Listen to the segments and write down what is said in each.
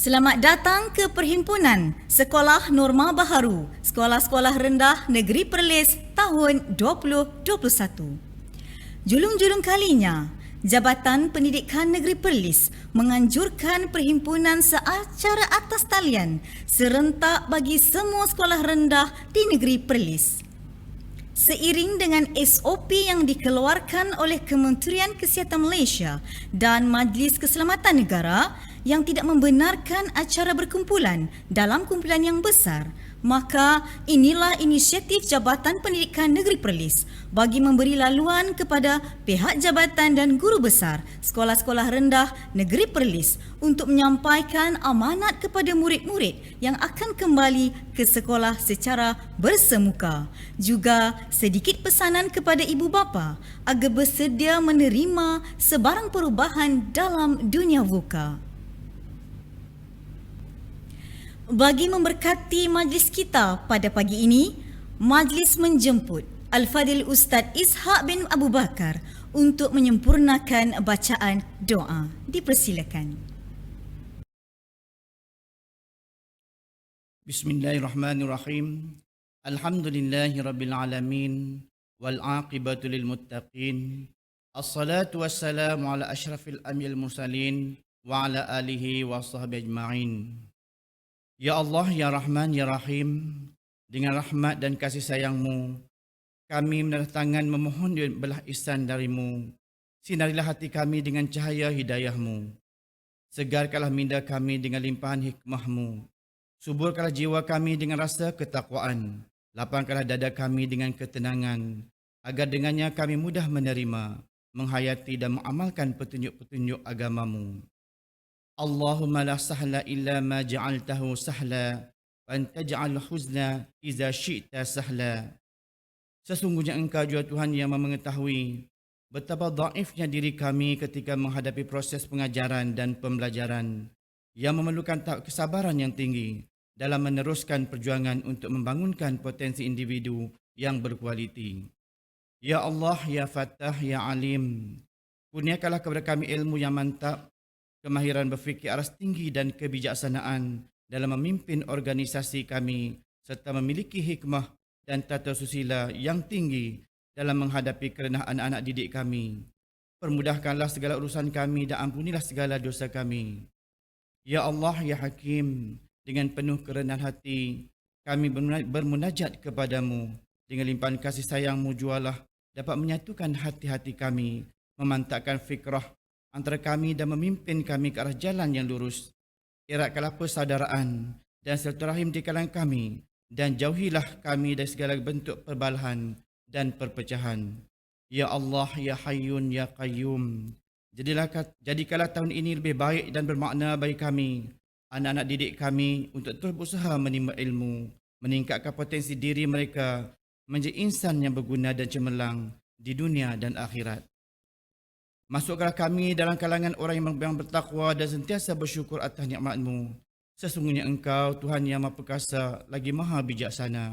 Selamat datang ke Perhimpunan Sekolah Norma Baharu, Sekolah-Sekolah Rendah Negeri Perlis tahun 2021. Julung-julung kalinya, Jabatan Pendidikan Negeri Perlis menganjurkan perhimpunan secara atas talian serentak bagi semua sekolah rendah di Negeri Perlis. Seiring dengan SOP yang dikeluarkan oleh Kementerian Kesihatan Malaysia dan Majlis Keselamatan Negara yang tidak membenarkan acara berkumpulan dalam kumpulan yang besar, maka inilah inisiatif Jabatan Pendidikan Negeri Perlis bagi memberi laluan kepada pihak jabatan dan guru besar sekolah-sekolah rendah Negeri Perlis untuk menyampaikan amanat kepada murid-murid yang akan kembali ke sekolah secara bersemuka. Juga sedikit pesanan kepada ibu bapa agar bersedia menerima sebarang perubahan dalam dunia VUCA. Bagi memberkati majlis kita pada pagi ini, majlis menjemput Al-Fadhil Ustaz Ishak bin Abu Bakar untuk menyempurnakan bacaan doa. Dipersilakan. Bismillahirrahmanirrahim. Alhamdulillahirabbil alamin wal aqibatu lil muttaqin. Assalatu wassalamu ala asyrafil anbiya'il mursalin wa ala alihi wa sahbihi ajma'in. Ya Allah, ya Rahman, ya Rahim, dengan rahmat dan kasih sayang-Mu, kami mendatangkan memohon belah ihsan dari-Mu. Sinarilah hati kami dengan cahaya hidayah-Mu. Segarkanlah minda kami dengan limpahan hikmah-Mu. Suburkanlah jiwa kami dengan rasa ketakwaan. Lapangkanlah dada kami dengan ketenangan, agar dengannya kami mudah menerima, menghayati dan mengamalkan petunjuk-petunjuk agama-Mu. Allahumma la sahla illa ma ja'altahu sahla wa anta ja'al huzna iza syi'ta sahla. Sesungguhnya Engkau jua Tuhan yang mengetahui betapa dhaifnya diri kami ketika menghadapi proses pengajaran dan pembelajaran yang memerlukan kesabaran yang tinggi dalam meneruskan perjuangan untuk membangunkan potensi individu yang berkualiti. Ya Allah, ya Fattah, ya Alim, kurniakanlah kepada kami ilmu yang mantap, kemahiran berfikir aras tinggi dan kebijaksanaan dalam memimpin organisasi kami serta memiliki hikmah dan tata susila yang tinggi dalam menghadapi kerenah anak-anak didik kami. Permudahkanlah segala urusan kami dan ampunilah segala dosa kami. Ya Allah, ya Hakim, dengan penuh kerendahan hati kami bermunajat kepadamu. Dengan limpahan kasih sayang-Mu jualah dapat menyatukan hati-hati kami, memantapkan fikrah antara kami dan memimpin kami ke arah jalan yang lurus. Eratkanlah persaudaraan dan silaturahim di kalangan kami dan jauhilah kami dari segala bentuk perbalahan dan perpecahan. Ya Allah, ya Hayyun, ya Qayyum, jadikanlah tahun ini lebih baik dan bermakna bagi kami, anak-anak didik kami, untuk terus berusaha menimba ilmu, meningkatkan potensi diri mereka menjadi insan yang berguna dan cemerlang di dunia dan akhirat. Masukkanlah kami dalam kalangan orang yang bertakwa dan sentiasa bersyukur atas nikmat-Mu. Sesungguhnya Engkau Tuhan yang Maha Perkasa lagi Maha Bijaksana.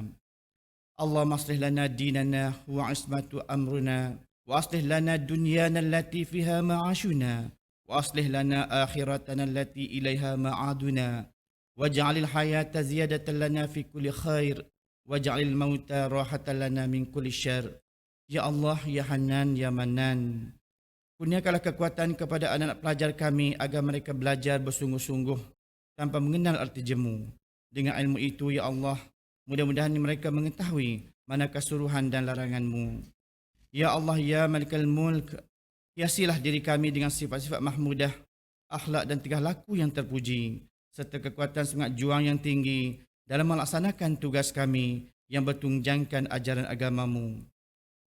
Allahumma aslih lana dinana wa ismatu amruna wa aslih lana dunyana allati fiha ma'ashuna wa aslih lana akhiratana allati ilaiha ma'aduna waj'alil hayata ziyadatan lana fi kulli khair waj'alil mauta rahatan lana min kulli syarr. Ya Allah, ya Hanan, ya Manan, kurniakanlah kekuatan kepada anak-anak pelajar kami agar mereka belajar bersungguh-sungguh tanpa mengenal arti jemu. Dengan ilmu itu, ya Allah, mudah-mudahan mereka mengetahui manakah suruhan dan larangan-Mu. Ya Allah, ya Malikal Mulk, hiasilah diri kami dengan sifat-sifat mahmudah, akhlak dan tingkah laku yang terpuji, serta kekuatan semangat juang yang tinggi dalam melaksanakan tugas kami yang bertunjangkan ajaran agama-Mu.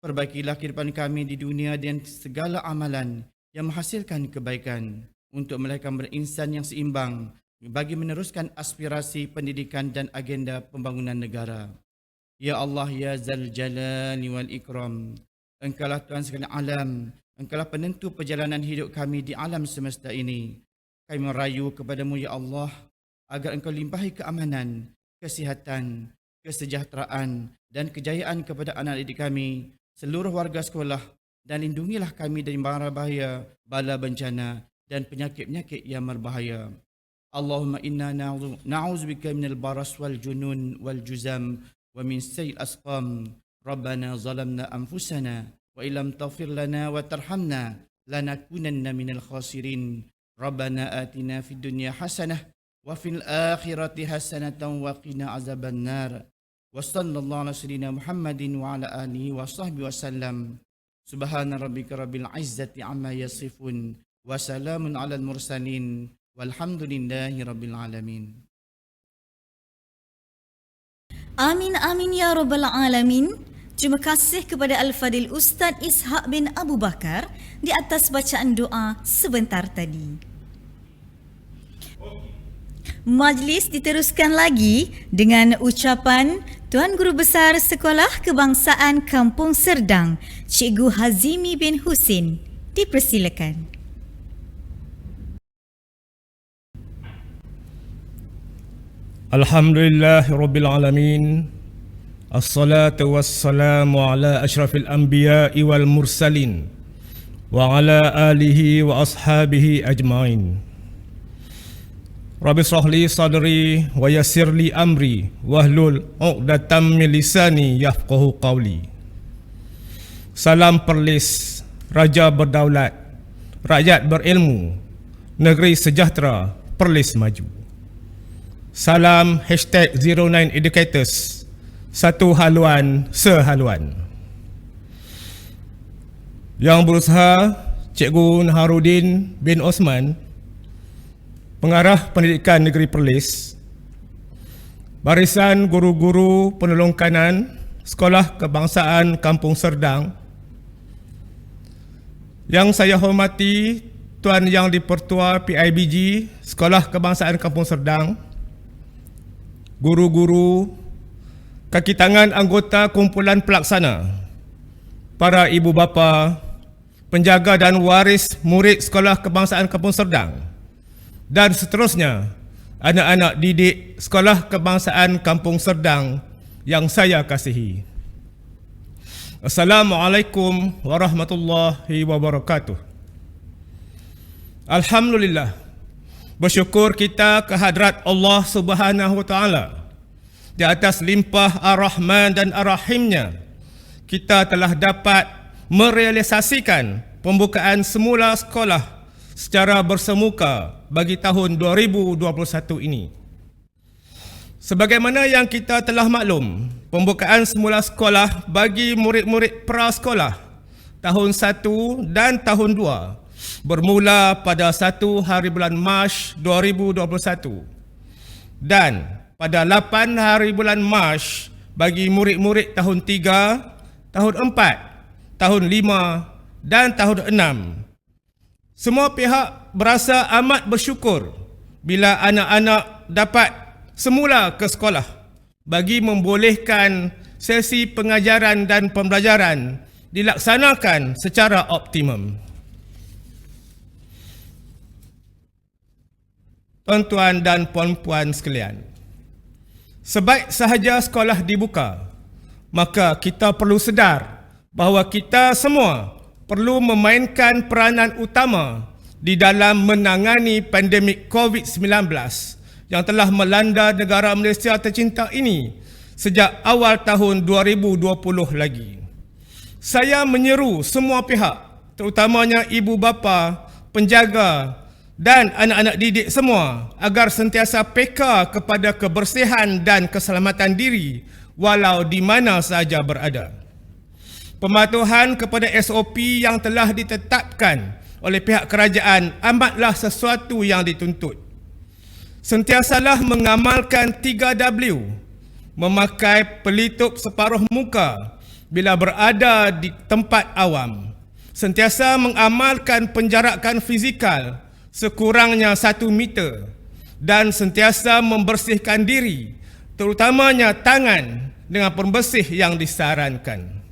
Perbaikilah kehidupan kami di dunia dan segala amalan yang menghasilkan kebaikan untuk mereka berinsan yang seimbang bagi meneruskan aspirasi pendidikan dan agenda pembangunan negara. Ya Allah, ya Zal Jalali wal Ikram, Engkaulah Tuhan sekalian alam, Engkaulah penentu perjalanan hidup kami di alam semesta ini. Kami merayu kepadamu, ya Allah, agar Engkau limpahi keamanan, kesihatan, kesejahteraan dan kejayaan kepada anak didik kami, seluruh warga sekolah, dan lindungilah kami dari mara bahaya, bala bencana dan penyakit-penyakit yang berbahaya. اللهم إنا نعوذ بك من البرص والجنون والجزام ومن سيء الأسقام. ربنا ظلمنا أنفسنا وإن لم تغفر لنا وترحمنا لنكونن من الخاسرين. ربنا آتنا في الدنيا حسنة وفي الآخرة حسنة وقنا عذاب النار. وصلى الله على سيدنا محمد وعلى آله وصحبه وسلم. سبحان ربك رب العزة عما يصفون وسلام على المرسلين والحمد لله رب العالمين. Amin amin ya rabbal alamin. Terima kasih kepada Al-Fadil Ustaz Ishak bin Abu Bakar di atas bacaan doa sebentar tadi. Majlis diteruskan lagi dengan ucapan Tuan Guru Besar Sekolah Kebangsaan Kampung Serdang, Cikgu Hazimi bin Husin. Dipersilakan. Alhamdulillahirabbil alamin. Assalatu wassalamu ala asyrafil anbiya'i wal mursalin wa ala alihi wa ashabihi ajmain. Rabbi shrah li sadri wa yassir li amri wahlul 'uqdatam min lisani yafqahu qawli. Salam Perlis, raja berdaulat, rakyat berilmu, negeri sejahtera, Perlis maju. Salam #09 Educators, satu haluan sehaluan. Yang berusaha Cikgu Naharuddin bin Osman, Pengarah Pendidikan Negeri Perlis, barisan guru-guru penolong kanan Sekolah Kebangsaan Kampung Serdang, yang saya hormati Tuan Yang di-Pertua PIBG Sekolah Kebangsaan Kampung Serdang, guru-guru, kaki tangan anggota kumpulan pelaksana, para ibu bapa, penjaga dan waris murid Sekolah Kebangsaan Kampung Serdang, dan seterusnya, anak-anak didik Sekolah Kebangsaan Kampung Serdang yang saya kasihi. Assalamualaikum warahmatullahi wabarakatuh. Alhamdulillah, bersyukur kita kehadrat Allah Subhanahu wa Ta'ala. Di atas limpah Ar-Rahman dan Ar-Rahimnya, kita telah dapat merealisasikan pembukaan semula sekolah secara bersemuka bagi tahun 2021 ini. Sebagaimana yang kita telah maklum, pembukaan semula sekolah bagi murid-murid prasekolah tahun 1 dan tahun 2 bermula pada 1 hari bulan Mac 2021 dan pada 8 hari bulan Mac bagi murid-murid tahun 3, tahun 4, tahun 5 dan tahun 6. Semua pihak berasa amat bersyukur bila anak-anak dapat semula ke sekolah bagi membolehkan sesi pengajaran dan pembelajaran dilaksanakan secara optimum. Tuan-tuan dan puan-puan sekalian, sebaik sahaja sekolah dibuka, maka kita perlu sedar bahawa kita semua perlu memainkan peranan utama di dalam menangani pandemik COVID-19 yang telah melanda negara Malaysia tercinta ini sejak awal tahun 2020 lagi. Saya menyeru semua pihak, terutamanya ibu bapa, penjaga dan anak-anak didik semua agar sentiasa peka kepada kebersihan dan keselamatan diri walau di mana sahaja berada. Pematuhan kepada SOP yang telah ditetapkan oleh pihak kerajaan amatlah sesuatu yang dituntut. Sentiasalah mengamalkan 3W, memakai pelitup separuh muka bila berada di tempat awam. Sentiasa mengamalkan penjarakan fizikal sekurangnya 1 meter dan sentiasa membersihkan diri, terutamanya tangan dengan pembersih yang disarankan.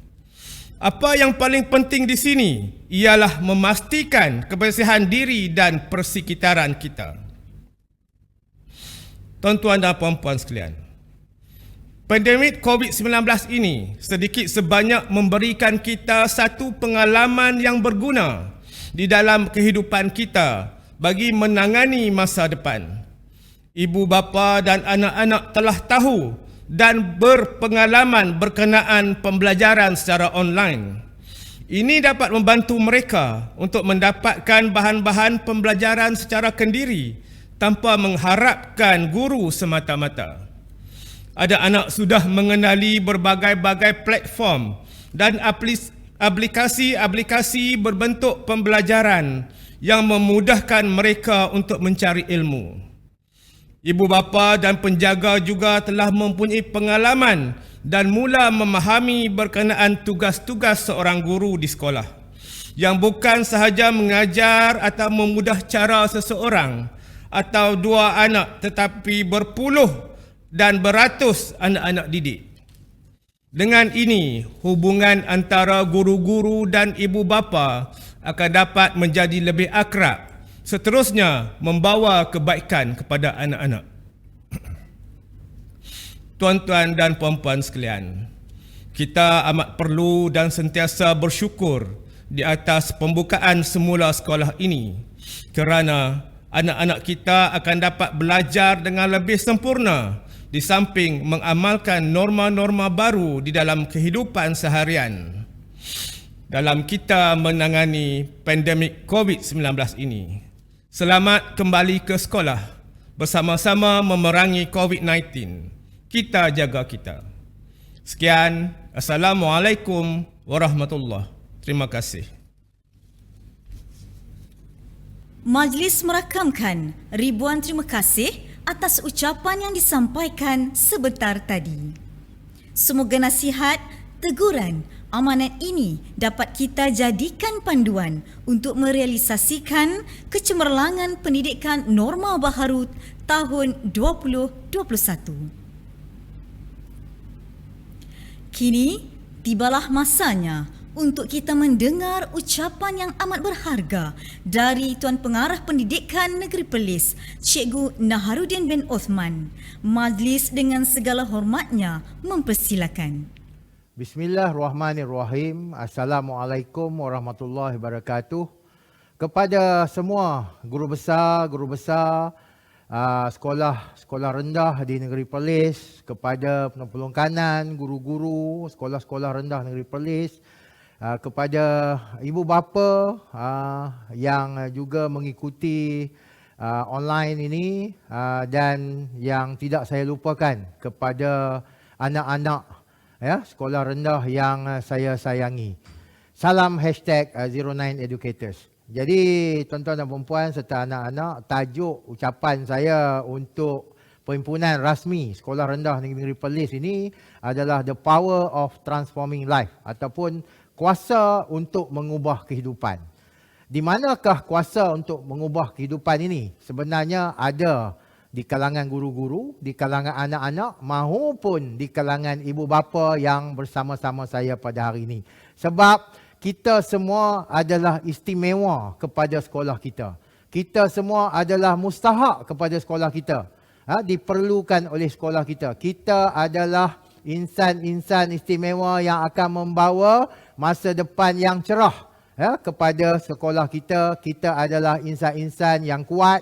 Apa yang paling penting di sini ialah memastikan kebersihan diri dan persekitaran kita. Tuan-tuan dan puan-puan sekalian, pandemik COVID-19 ini sedikit sebanyak memberikan kita satu pengalaman yang berguna di dalam kehidupan kita bagi menangani masa depan. ibu bapa dan anak-anak telah tahu dan berpengalaman berkenaan pembelajaran secara online. Ini dapat membantu mereka untuk mendapatkan bahan-bahan pembelajaran secara kendiri tanpa mengharapkan guru semata-mata. Ada anak sudah mengenali berbagai-bagai platform dan aplikasi-aplikasi berbentuk pembelajaran yang memudahkan mereka untuk mencari ilmu. Ibu bapa dan penjaga juga telah mempunyai pengalaman dan mula memahami berkenaan tugas-tugas seorang guru di sekolah, yang bukan sahaja mengajar atau memudah cara seseorang atau dua anak, tetapi berpuluh dan beratus anak-anak didik. Dengan ini, hubungan antara guru-guru dan ibu bapa akan dapat menjadi lebih akrab, seterusnya membawa kebaikan kepada anak-anak. Tuan-tuan dan puan-puan sekalian, kita amat perlu dan sentiasa bersyukur di atas pembukaan semula sekolah ini, kerana anak-anak kita akan dapat belajar dengan lebih sempurna di samping mengamalkan norma-norma baru di dalam kehidupan seharian. Dalam kita menangani pandemik COVID-19 ini, selamat kembali ke sekolah, bersama-sama memerangi COVID-19. Kita jaga kita. Sekian, Assalamualaikum warahmatullahi. Terima kasih. Majlis merakamkan ribuan terima kasih atas ucapan yang disampaikan sebentar tadi. Semoga nasihat, teguran, amanat ini dapat kita jadikan panduan untuk merealisasikan kecemerlangan pendidikan norma baharu tahun 2021. Kini, tibalah masanya untuk kita mendengar ucapan yang amat berharga dari Tuan Pengarah Pendidikan Negeri Perlis, Cikgu Naharuddin bin Osman. Majlis dengan segala hormatnya mempersilakan. Bismillahirrahmanirrahim. Assalamualaikum warahmatullahi wabarakatuh. Kepada semua guru besar, sekolah rendah di Negeri Perlis, kepada penolong kanan, guru-guru sekolah-sekolah rendah Negeri Perlis, kepada ibu bapa yang juga mengikuti online ini, dan yang tidak saya lupakan kepada anak-anak sekolah rendah yang saya sayangi. Salam #09educators. Jadi tuan-tuan dan puan-puan serta anak-anak, tajuk ucapan saya untuk perhimpunan rasmi Sekolah Rendah Negeri Perlis ini adalah The Power of Transforming Life, ataupun kuasa untuk mengubah kehidupan. Di manakah kuasa untuk mengubah kehidupan ini? Sebenarnya ada di kalangan guru-guru, di kalangan anak-anak, maupun di kalangan ibu bapa yang bersama-sama saya pada hari ini. Sebab kita semua adalah istimewa kepada sekolah kita. Kita semua adalah mustahak kepada sekolah kita. Diperlukan oleh sekolah kita. Kita adalah insan-insan istimewa yang akan membawa masa depan yang cerah kepada sekolah kita. Kita adalah insan-insan yang kuat,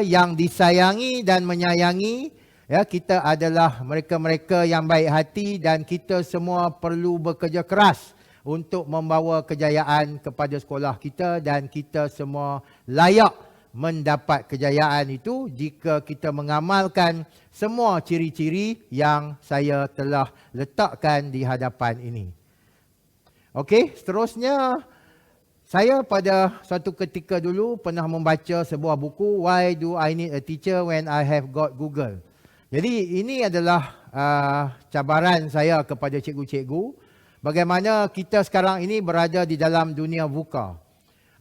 yang disayangi dan menyayangi. Kita adalah mereka-mereka yang baik hati dan kita semua perlu bekerja keras untuk membawa kejayaan kepada sekolah kita, dan kita semua layak mendapat kejayaan itu jika kita mengamalkan semua ciri-ciri yang saya telah letakkan di hadapan ini. Okey, seterusnya saya pada satu ketika dulu pernah membaca sebuah buku, Why Do I Need a Teacher When I Have Got Google. Jadi ini adalah cabaran saya kepada cikgu-cikgu. Bagaimana kita sekarang ini berada di dalam dunia VUCA.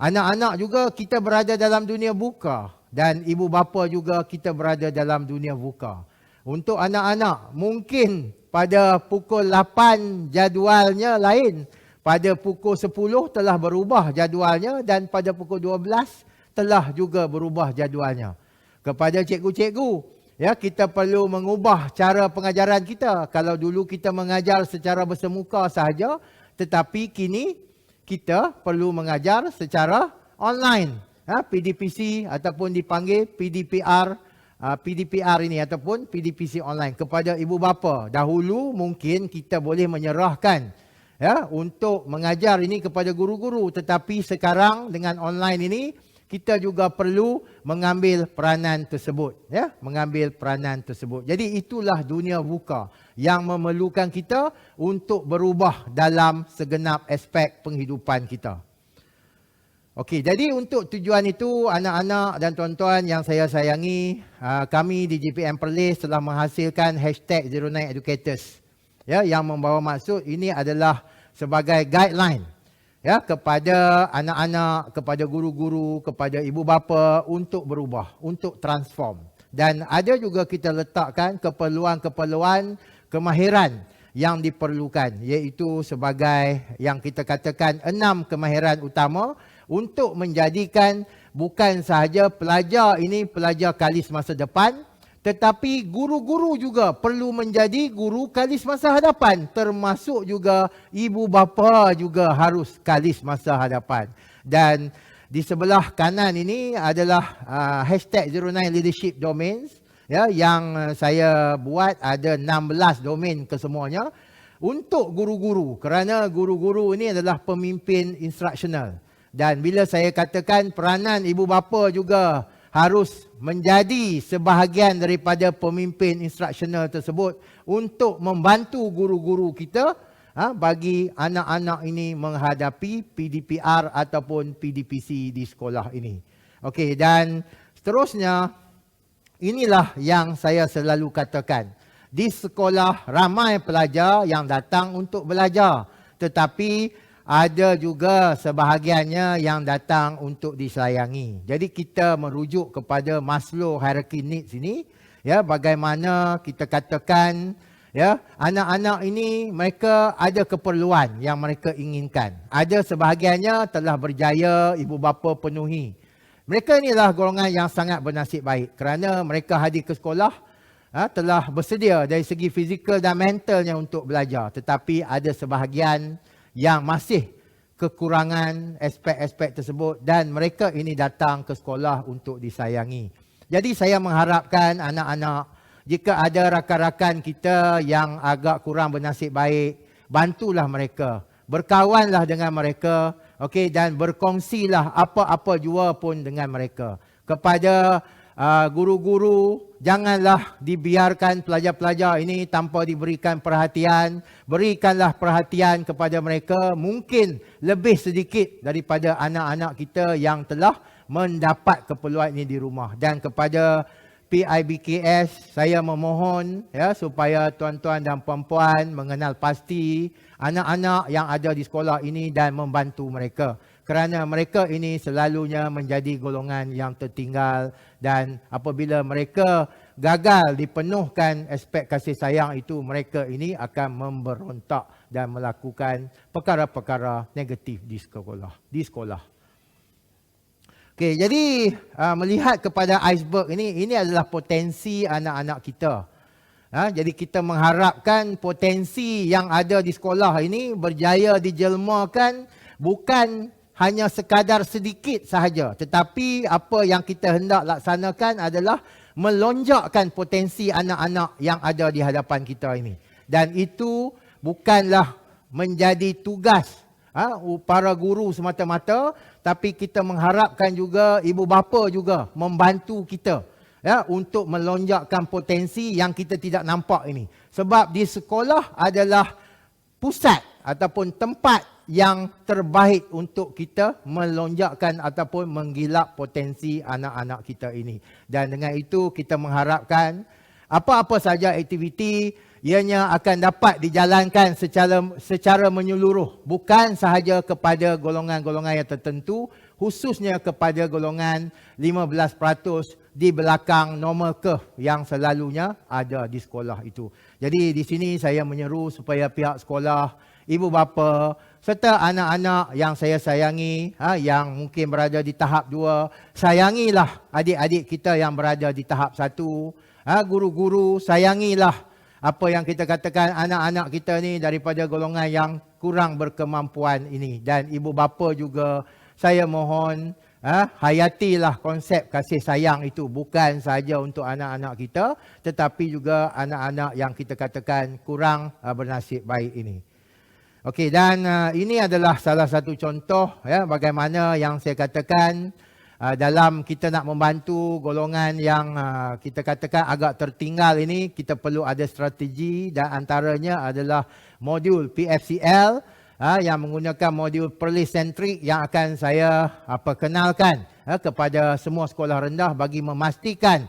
Anak-anak juga kita berada dalam dunia VUCA. Dan ibu bapa juga kita berada dalam dunia VUCA. Untuk anak-anak, mungkin pada pukul 8 jadualnya lain. Pada pukul 10 telah berubah jadualnya, dan pada pukul 12 telah juga berubah jadualnya. Kepada cikgu-cikgu, kita perlu mengubah cara pengajaran kita. Kalau dulu kita mengajar secara bersemuka sahaja, tetapi kini kita perlu mengajar secara online. PDPC ataupun dipanggil PDPR PDPR ini ataupun PDPC online kepada ibu bapa. Dahulu mungkin kita boleh menyerahkan untuk mengajar ini kepada guru-guru, tetapi sekarang dengan online ini kita juga perlu mengambil peranan tersebut, mengambil peranan tersebut. Jadi itulah dunia buka yang memerlukan kita untuk berubah dalam segenap aspek penghidupan kita. Okey, jadi untuk tujuan itu, anak-anak dan tuan-tuan yang saya sayangi, kami di GPM Perlis telah menghasilkan #09educators, yang membawa maksud ini adalah sebagai guideline kepada anak-anak, kepada guru-guru, kepada ibu bapa untuk berubah, untuk transform. Dan ada juga kita letakkan keperluan-keperluan kemahiran yang diperlukan, iaitu sebagai yang kita katakan 6 kemahiran utama untuk menjadikan bukan sahaja pelajar ini pelajar kalis masa depan, tetapi guru-guru juga perlu menjadi guru kalis masa hadapan, termasuk juga ibu bapa juga harus kalis masa hadapan. Dan di sebelah kanan ini adalah #09 leadership domains, yang saya buat ada 16 domain kesemuanya untuk guru-guru, kerana guru-guru ini adalah pemimpin instruksional. Dan bila saya katakan peranan ibu bapa juga harus menjadi sebahagian daripada pemimpin instruksional tersebut untuk membantu guru-guru kita bagi anak-anak ini menghadapi PDPR ataupun PDPC di sekolah ini. Okey, dan seterusnya inilah yang saya selalu katakan. Di sekolah ramai pelajar yang datang untuk belajar, tetapi ada juga sebahagiannya yang datang untuk disayangi. Jadi kita merujuk kepada Maslow hierarchy needs ini, bagaimana kita katakan anak-anak ini mereka ada keperluan yang mereka inginkan. Ada sebahagiannya telah berjaya ibu bapa penuhi. Mereka inilah golongan yang sangat bernasib baik kerana mereka hadir ke sekolah telah bersedia dari segi fizikal dan mentalnya untuk belajar. Tetapi ada sebahagian yang masih kekurangan aspek-aspek tersebut dan mereka ini datang ke sekolah untuk disayangi. Jadi saya mengharapkan anak-anak, jika ada rakan-rakan kita yang agak kurang bernasib baik, bantulah mereka. Berkawanlah dengan mereka, dan berkongsilah apa-apa jua pun dengan mereka. Kepada guru-guru, janganlah dibiarkan pelajar-pelajar ini tanpa diberikan perhatian. Berikanlah perhatian kepada mereka, mungkin lebih sedikit daripada anak-anak kita yang telah mendapat keperluan ini di rumah. Dan kepada PIBKS, saya memohon supaya tuan-tuan dan puan-puan mengenal pasti anak-anak yang ada di sekolah ini dan membantu mereka. Kerana mereka ini selalunya menjadi golongan yang tertinggal dan apabila mereka gagal dipenuhkan aspek kasih sayang itu, mereka ini akan memberontak dan melakukan perkara-perkara negatif di sekolah. Okey, jadi melihat kepada iceberg ini adalah potensi anak-anak kita. Jadi kita mengharapkan potensi yang ada di sekolah ini berjaya dijelmakan bukan hanya sekadar sedikit sahaja, tetapi apa yang kita hendak laksanakan adalah melonjakkan potensi anak-anak yang ada di hadapan kita ini. Dan itu bukanlah menjadi tugas para guru semata-mata, tapi kita mengharapkan juga ibu bapa juga membantu kita untuk melonjakkan potensi yang kita tidak nampak ini. Sebab di sekolah adalah pusat ataupun tempat yang terbaik untuk kita melonjakkan ataupun menggilap potensi anak-anak kita ini. Dan dengan itu kita mengharapkan apa-apa saja aktiviti ianya akan dapat dijalankan secara menyeluruh, bukan sahaja kepada golongan-golongan yang tertentu, khususnya kepada golongan 15% di belakang normal curve yang selalunya ada di sekolah itu. Jadi di sini saya menyeru supaya pihak sekolah, ibu bapa serta anak-anak yang saya sayangi, yang mungkin berada di tahap 2, sayangilah adik-adik kita yang berada di tahap 1. Guru-guru, sayangilah apa yang kita katakan anak-anak kita ni daripada golongan yang kurang berkemampuan ini. Dan ibu bapa juga, saya mohon hayatilah konsep kasih sayang itu bukan saja untuk anak-anak kita, tetapi juga anak-anak yang kita katakan kurang bernasib baik ini. Okey, dan ini adalah salah satu contoh bagaimana yang saya katakan dalam kita nak membantu golongan yang kita katakan agak tertinggal ini, kita perlu ada strategi dan antaranya adalah modul PFCL yang menggunakan modul Perlis Centric yang akan saya kenalkan kepada semua sekolah rendah bagi memastikan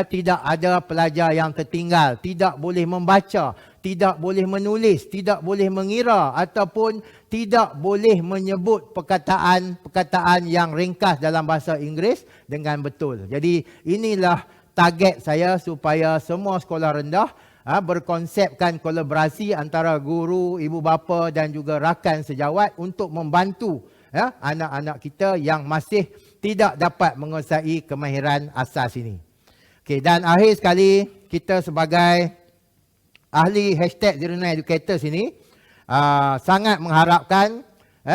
tidak ada pelajar yang tertinggal, tidak boleh membaca, tidak boleh menulis, tidak boleh mengira ataupun tidak boleh menyebut perkataan yang ringkas dalam bahasa Inggeris dengan betul. Jadi inilah target saya supaya semua sekolah rendah berkonsepkan kolaborasi antara guru, ibu bapa dan juga rakan sejawat untuk membantu anak-anak kita yang masih tidak dapat menguasai kemahiran asas ini. Okey, dan akhir sekali kita sebagai ahli #09educators ini sangat mengharapkan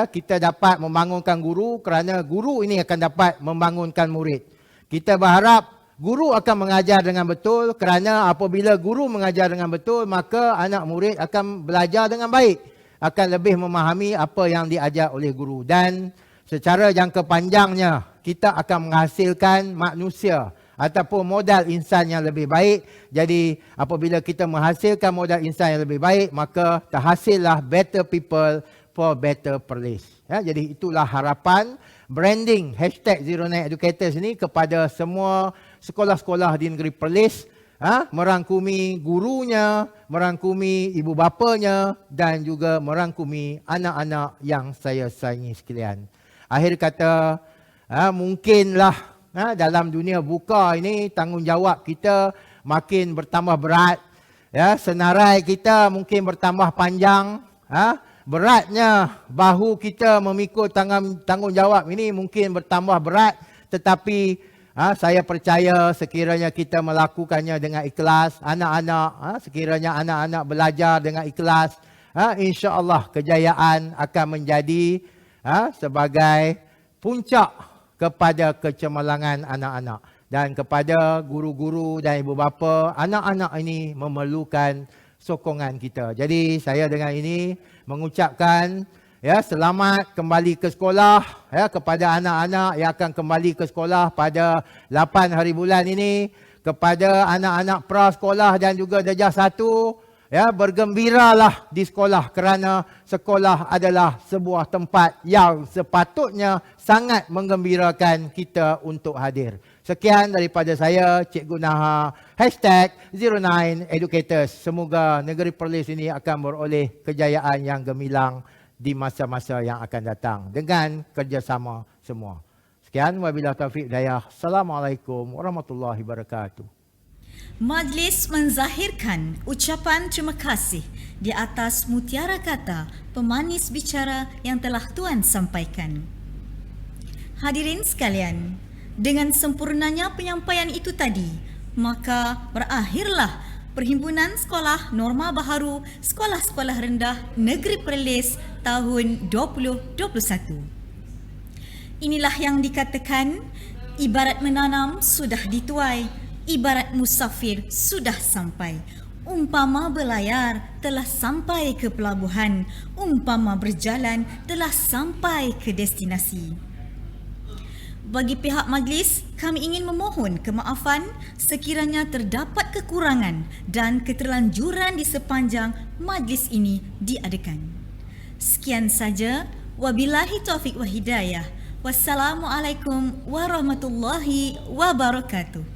kita dapat membangunkan guru kerana guru ini akan dapat membangunkan murid. Kita berharap guru akan mengajar dengan betul kerana apabila guru mengajar dengan betul maka anak murid akan belajar dengan baik, akan lebih memahami apa yang diajar oleh guru dan secara jangka panjangnya kita akan menghasilkan manusia ataupun modal insan yang lebih baik. Jadi apabila kita menghasilkan modal insan yang lebih baik maka terhasillah better people for better Perlis. Jadi itulah harapan branding #09educators ini kepada semua sekolah-sekolah di negeri Perlis, merangkumi gurunya, merangkumi ibu bapanya dan juga merangkumi anak-anak yang saya sayangi sekalian. Akhir kata, mungkinlah dalam dunia buka ini tanggungjawab kita makin bertambah berat, senarai kita mungkin bertambah panjang, beratnya bahu kita memikul tanggungjawab ini mungkin bertambah berat, tetapi saya percaya sekiranya kita melakukannya dengan ikhlas, anak-anak, sekiranya anak-anak belajar dengan ikhlas, insya-Allah kejayaan akan menjadi sebagai puncak kepada kecemerlangan anak-anak. Dan kepada guru-guru dan ibu bapa, anak-anak ini memerlukan sokongan kita. Jadi saya dengan ini mengucapkan selamat kembali ke sekolah kepada anak-anak yang akan kembali ke sekolah pada 8 hari bulan ini, kepada anak-anak prasekolah dan juga darjah 1, bergembiralah di sekolah kerana sekolah adalah sebuah tempat yang sepatutnya sangat menggembirakan kita untuk hadir. Sekian daripada saya, Cikgu Naha, #09educators. Semoga negeri Perlis ini akan beroleh kejayaan yang gemilang di masa-masa yang akan datang dengan kerjasama semua. Sekian, wabillahi taufiq hidayah. Assalamualaikum warahmatullahi wabarakatuh. Majlis menzahirkan ucapan terima kasih di atas mutiara kata pemanis bicara yang telah Tuan sampaikan. Hadirin sekalian, dengan sempurnanya penyampaian itu tadi, maka berakhirlah Perhimpunan Sekolah Norma Baharu Sekolah-Sekolah Rendah Negeri Perlis tahun 2021. Inilah yang dikatakan, ibarat menanam sudah dituai, ibarat musafir sudah sampai. Umpama berlayar telah sampai ke pelabuhan, umpama berjalan telah sampai ke destinasi. Bagi pihak majlis, kami ingin memohon kemaafan sekiranya terdapat kekurangan dan keterlanjuran di sepanjang majlis ini diadakan. Sekian saja, wabillahi taufiq wa hidayah. Wassalamualaikum warahmatullahi wabarakatuh.